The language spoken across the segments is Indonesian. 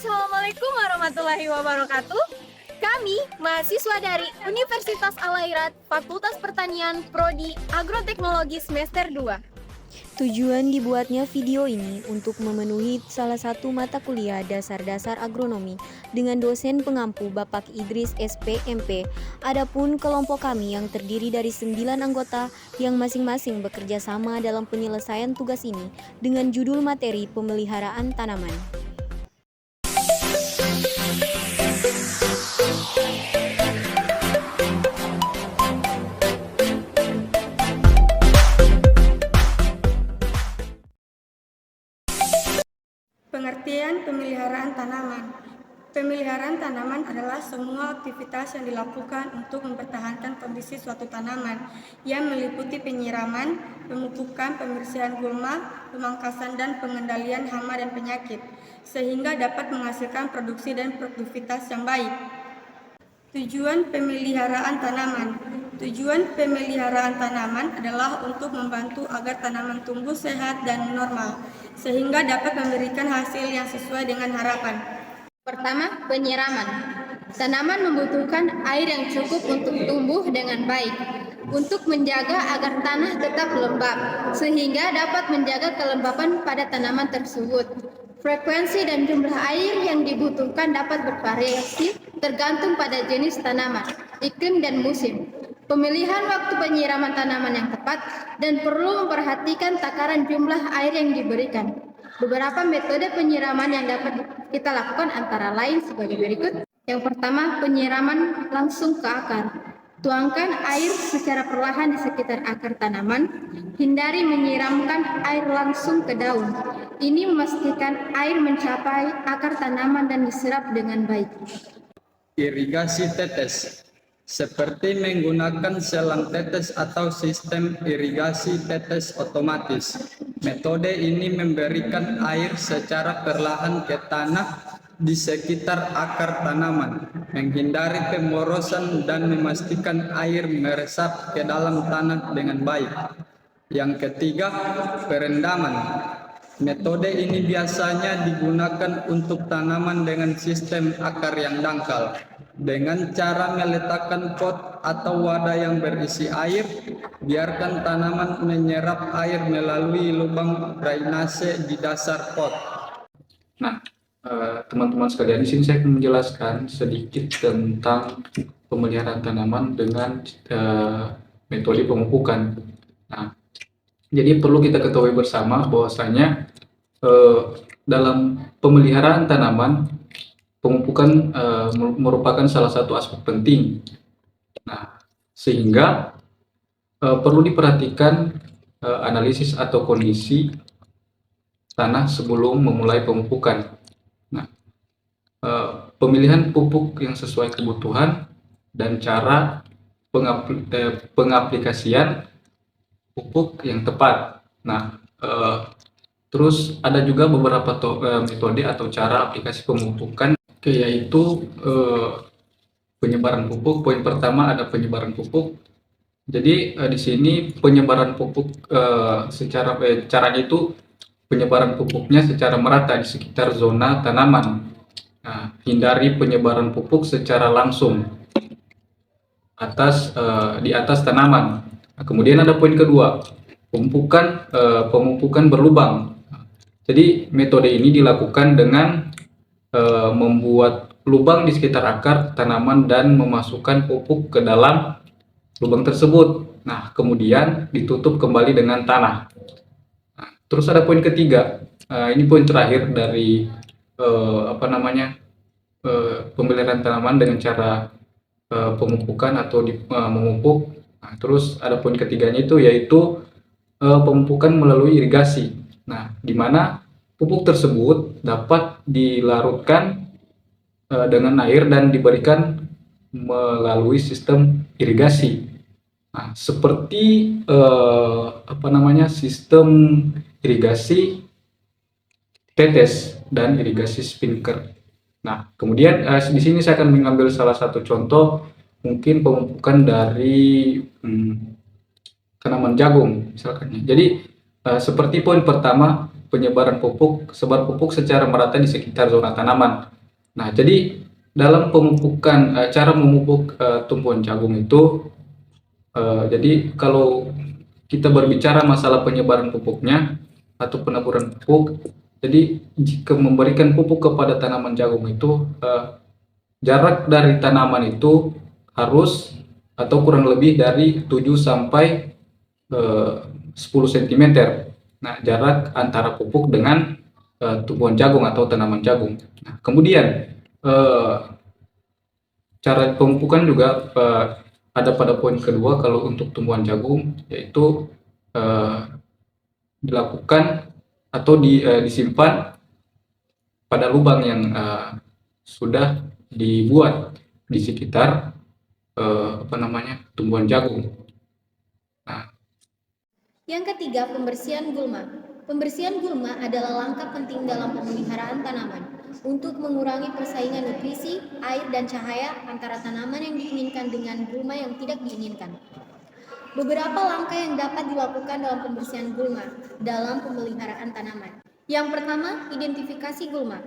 Assalamualaikum warahmatullahi wabarakatuh. Kami, mahasiswa dari Universitas Al-Airat, Fakultas Pertanian, Prodi Agroteknologi semester 2. Tujuan dibuatnya video ini untuk memenuhi salah satu mata kuliah dasar-dasar agronomi dengan dosen pengampu Bapak Idris SPMP. Adapun kelompok kami yang terdiri dari 9 anggota yang masing-masing bekerja sama dalam penyelesaian tugas ini dengan judul materi pemeliharaan tanaman. Pengertian pemeliharaan tanaman. Pemeliharaan tanaman adalah semua aktivitas yang dilakukan untuk mempertahankan kondisi suatu tanaman yang meliputi penyiraman, pemupukan, pembersihan gulma, pemangkasan dan pengendalian hama dan penyakit, sehingga dapat menghasilkan produksi dan produktivitas yang baik. Tujuan pemeliharaan tanaman. Tujuan pemeliharaan tanaman adalah untuk membantu agar tanaman tumbuh sehat dan normal, sehingga dapat memberikan hasil yang sesuai dengan harapan. Pertama, penyiraman. Tanaman membutuhkan air yang cukup untuk tumbuh dengan baik, untuk menjaga agar tanah tetap lembab, sehingga dapat menjaga kelembapan pada tanaman tersebut. Frekuensi dan jumlah air yang dibutuhkan dapat bervariasi tergantung pada jenis tanaman, iklim dan musim. Pemilihan waktu penyiraman tanaman yang tepat dan perlu memperhatikan takaran jumlah air yang diberikan. Beberapa metode penyiraman yang dapat kita lakukan antara lain sebagai berikut. Yang pertama, penyiraman langsung ke akar. Tuangkan air secara perlahan di sekitar akar tanaman. Hindari menyiramkan air langsung ke daun. Ini memastikan air mencapai akar tanaman dan diserap dengan baik. Irigasi tetes seperti menggunakan selang tetes atau sistem irigasi tetes otomatis. Metode ini memberikan air secara perlahan ke tanah di sekitar akar tanaman, menghindari pemborosan dan memastikan air meresap ke dalam tanah dengan baik. Yang ketiga, perendaman. Metode ini biasanya digunakan untuk tanaman dengan sistem akar yang dangkal. Dengan cara meletakkan pot atau wadah yang berisi air, biarkan tanaman menyerap air melalui lubang drainase di dasar pot. Nah, teman-teman sekalian, di sini saya akan menjelaskan sedikit tentang pemeliharaan tanaman dengan metode pemupukan. Nah, jadi perlu kita ketahui bersama bahwasanya dalam pemeliharaan tanaman, pemupukan merupakan salah satu aspek penting. Nah, sehingga perlu diperhatikan analisis atau kondisi tanah sebelum memulai pemupukan. Nah, pemilihan pupuk yang sesuai kebutuhan dan cara pengaplikasian pupuk yang tepat. Nah, terus ada juga beberapa metode atau cara aplikasi pemupukan, yaitu penyebaran pupuk. Poin pertama ada penyebaran pupuk. Jadi di sini penyebaran pupuk caranya itu penyebaran pupuknya secara merata di sekitar zona tanaman. Nah, hindari penyebaran pupuk secara langsung di atas tanaman. Nah, kemudian ada poin kedua, pemupukan berlubang. Jadi metode ini dilakukan dengan membuat lubang di sekitar akar tanaman dan memasukkan pupuk ke dalam lubang tersebut. Nah, kemudian ditutup kembali dengan tanah. Nah, terus ada poin ketiga, ini poin terakhir dari pemeliharaan tanaman dengan cara pemupukan atau memupuk. Nah, terus ada poin ketiganya yaitu pemupukan melalui irigasi. Nah, di mana pupuk tersebut dapat dilarutkan dengan air dan diberikan melalui sistem irigasi. Nah, seperti sistem irigasi tetes dan irigasi sprinkler. Nah, kemudian di sini saya akan mengambil salah satu contoh, mungkin pemupukan dari tanaman jagung misalkan. Jadi seperti poin pertama, penyebaran pupuk, sebar pupuk secara merata di sekitar zona tanaman. Nah, jadi dalam pemupukan, cara memupuk tumbuhan jagung itu, jadi kalau kita berbicara masalah penyebaran pupuknya atau penaburan pupuk, jadi jika memberikan pupuk kepada tanaman jagung itu, jarak dari tanaman itu harus atau kurang lebih dari 7 sampai 10 cm. Nah, jarak antara pupuk dengan tumbuhan jagung atau tanaman jagung. Nah, kemudian cara pemupukan juga ada pada poin kedua kalau untuk tumbuhan jagung, yaitu dilakukan atau disimpan pada lubang yang sudah dibuat di sekitar tumbuhan jagung. Nah, Yang ketiga, pembersihan gulma. Pembersihan gulma adalah langkah penting dalam pemeliharaan tanaman untuk mengurangi persaingan nutrisi, air, dan cahaya antara tanaman yang diinginkan dengan gulma yang tidak diinginkan. Beberapa langkah yang dapat dilakukan dalam pembersihan gulma dalam pemeliharaan tanaman. Yang pertama, identifikasi gulma.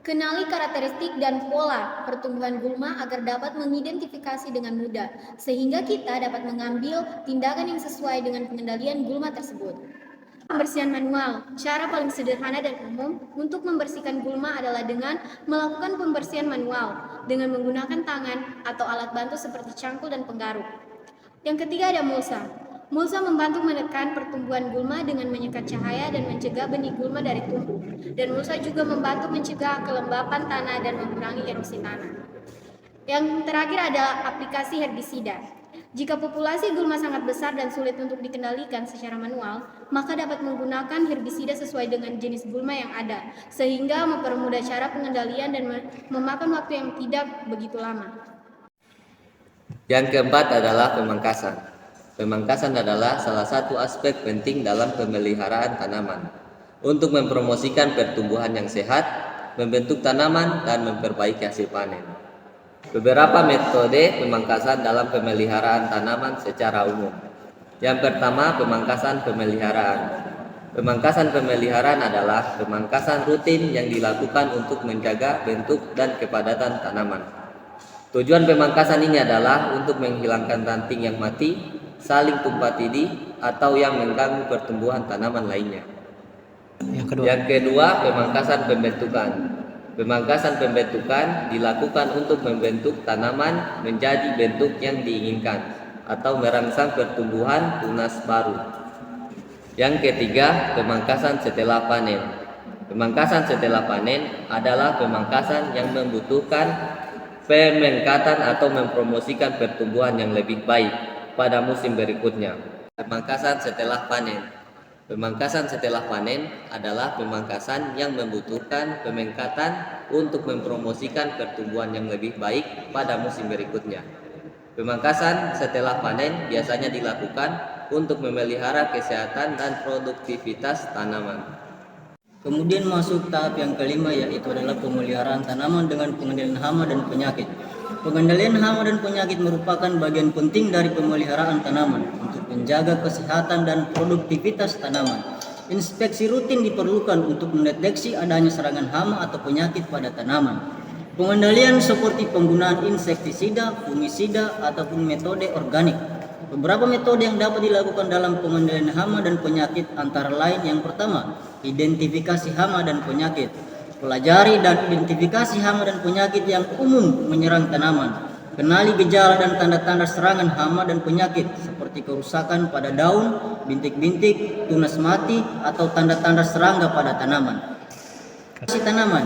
Kenali karakteristik dan pola pertumbuhan gulma agar dapat mengidentifikasi dengan mudah, sehingga kita dapat mengambil tindakan yang sesuai dengan pengendalian gulma tersebut. Pembersihan manual. Cara paling sederhana dan umum untuk membersihkan gulma adalah dengan melakukan pembersihan manual dengan menggunakan tangan atau alat bantu seperti cangkul dan penggaruk. Yang ketiga ada mulsa. Mulsa membantu menekan pertumbuhan gulma dengan menyekat cahaya dan mencegah benih gulma dari tumbuh. Dan mulsa juga membantu mencegah kelembapan tanah dan mengurangi erosi tanah. Yang terakhir ada aplikasi herbisida. Jika populasi gulma sangat besar dan sulit untuk dikendalikan secara manual, maka dapat menggunakan herbisida sesuai dengan jenis gulma yang ada, sehingga mempermudah cara pengendalian dan memakan waktu yang tidak begitu lama. Yang keempat adalah pemangkasan. Pemangkasan adalah salah satu aspek penting dalam pemeliharaan tanaman untuk mempromosikan pertumbuhan yang sehat, membentuk tanaman, dan memperbaiki hasil panen. Beberapa metode pemangkasan dalam pemeliharaan tanaman secara umum. Yang pertama, pemangkasan pemeliharaan. Pemangkasan pemeliharaan adalah pemangkasan rutin yang dilakukan untuk menjaga bentuk dan kepadatan tanaman. Tujuan pemangkasan ini adalah untuk menghilangkan ranting yang mati, saling tumpah tindih, atau yang mengganggu pertumbuhan tanaman lainnya. Yang kedua, pemangkasan pembentukan. Pemangkasan pembentukan dilakukan untuk membentuk tanaman menjadi bentuk yang diinginkan atau merangsang pertumbuhan tunas baru. Yang ketiga, pemangkasan setelah panen. Pemangkasan setelah panen adalah pemangkasan yang membutuhkan pemengkatan atau mempromosikan pertumbuhan yang lebih baik pada musim berikutnya. Pemangkasan setelah panen. Pemangkasan setelah panen adalah pemangkasan yang membutuhkan pemengkatan untuk mempromosikan pertumbuhan yang lebih baik pada musim berikutnya. Pemangkasan setelah panen biasanya dilakukan untuk memelihara kesehatan dan produktivitas tanaman. Kemudian masuk tahap yang kelima, yaitu adalah pemeliharaan tanaman dengan pengendalian hama dan penyakit. Pengendalian hama dan penyakit merupakan bagian penting dari pemeliharaan tanaman untuk menjaga kesehatan dan produktivitas tanaman. Inspeksi rutin diperlukan untuk mendeteksi adanya serangan hama atau penyakit pada tanaman. Pengendalian seperti penggunaan insektisida, fungisida, ataupun metode organik. Beberapa metode yang dapat dilakukan dalam pengendalian hama dan penyakit antara lain: yang pertama, identifikasi hama dan penyakit. Pelajari dan identifikasi hama dan penyakit yang umum menyerang tanaman. Kenali gejala dan tanda-tanda serangan hama dan penyakit seperti kerusakan pada daun, bintik-bintik, tunas mati, atau tanda-tanda serangga pada tanaman. Tanaman.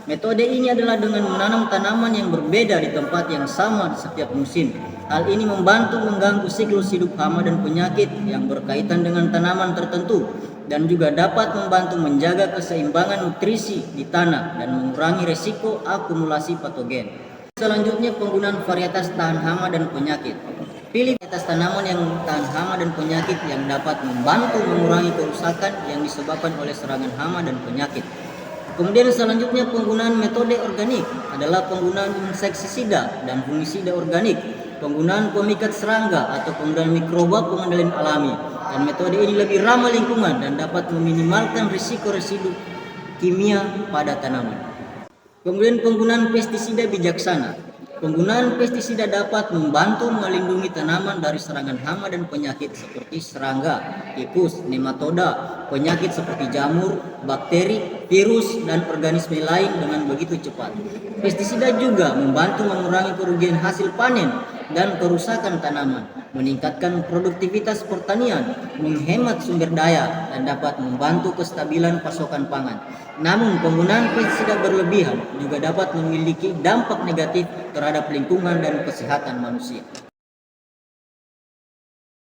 Metode ini adalah dengan menanam tanaman yang berbeda di tempat yang sama di setiap musim. Hal ini membantu mengganggu siklus hidup hama dan penyakit yang berkaitan dengan tanaman tertentu, dan juga dapat membantu menjaga keseimbangan nutrisi di tanah dan mengurangi resiko akumulasi patogen. Selanjutnya, penggunaan varietas tahan hama dan penyakit. Pilih varietas tanaman yang tahan hama dan penyakit yang dapat membantu mengurangi kerusakan yang disebabkan oleh serangan hama dan penyakit. Kemudian selanjutnya, penggunaan metode organik adalah penggunaan insektisida dan fungisida organik. penggunaan pemikat serangga atau penggunaan mikroba pengendalian alami. Dan metode ini lebih ramah lingkungan dan dapat meminimalkan risiko residu kimia pada tanaman. Kemudian penggunaan pestisida bijaksana. Penggunaan pestisida dapat membantu melindungi tanaman dari serangan hama dan penyakit seperti serangga, tikus, nematoda, penyakit seperti jamur, bakteri, virus, dan organisme lain dengan begitu cepat. Pestisida juga membantu mengurangi kerugian hasil panen dan kerusakan tanaman, meningkatkan produktivitas pertanian, menghemat sumber daya, dan dapat membantu kestabilan pasokan pangan. Namun, penggunaan pestisida berlebihan juga dapat memiliki dampak negatif terhadap lingkungan dan kesehatan manusia.